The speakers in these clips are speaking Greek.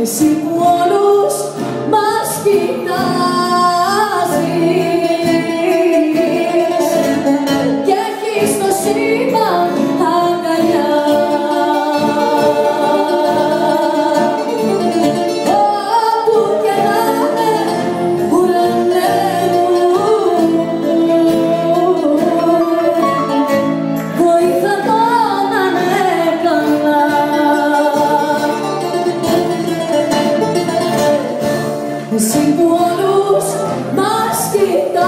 εσύ που όλους μας κοιτάζεις και έχεις το σύμπαν αγκαλιά. Όπου και να είναι, ουρανέ μου, βοήθα το να είναι καλά. Εσύ που όλους μας κοιτάζεις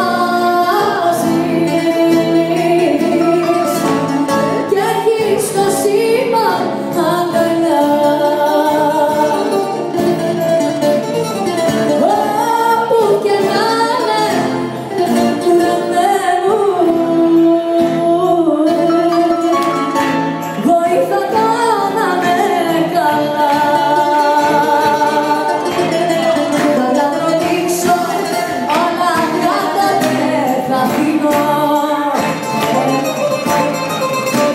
και έχεις το σύμπαν αγκαλιά. Όπου και να είναι, ουρανέ μου, βοήθα το να είναι καλά. Θα τα προδείξω όλα κάτω και θα φύγω.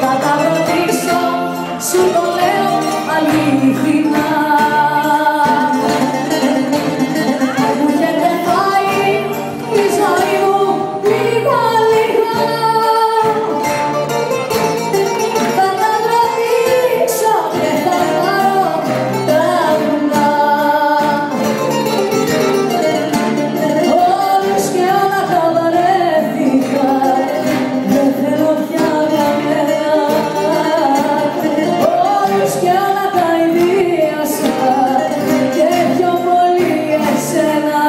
Θα τα προδείξω, σου το λέω αληθινά. Μου έχετε φάει τη ζωή μου λίγα λίγα. Θα τα προδείξω και θα πάρω τα βουνά. Όλους και όλα τα βαρέθηκα, δεν θέλω πια κανένα. Όλους και όλα τα ιδίασα και πιο πολύ εσένα.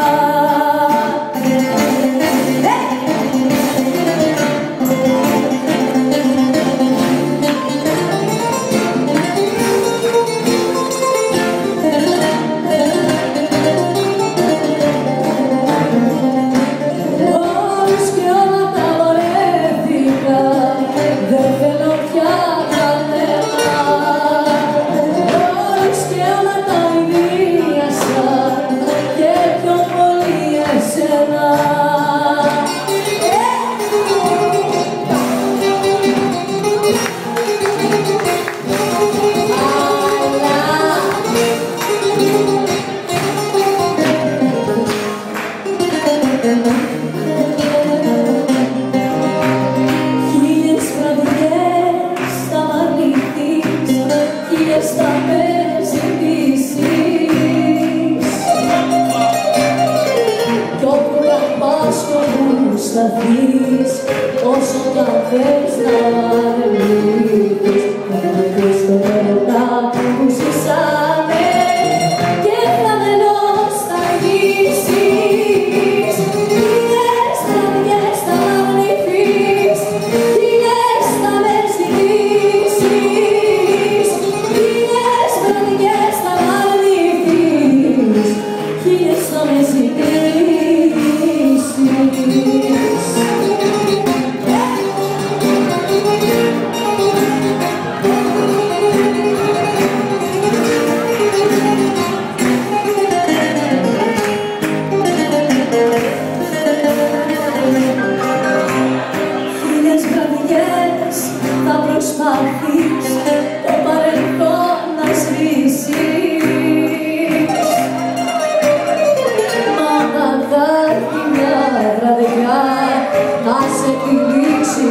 Όλους και όλα τα βαρέθηκα, δεν θέλω πια κανένα. Όλους και όλα τα ιδίασα και πιο πολύ εσένα. Χίλιες βραδιές θα μ' αρνηθείς, χίλιες θα με ζητήσεις. Κι όπου κι αν πας κι όπου σταθείς, όσο κι αν θες να ανεβείς, θα βρεθείς τον έρωτα που ζήσαμε και θα με νοσταλγήσεις. Χίλιες βραδιές θα μ' αρνηθείς, χίλιες θα με ζητήσεις. Χίλιες βραδιές θα μ' αρνηθείς, χίλιες θα με ζητήσεις. Χίλιες βραδιές θα προσπαθείς το παρελθόν να σβήσεις. Μα θα έρθει μια βραδιά να σε τυλίξει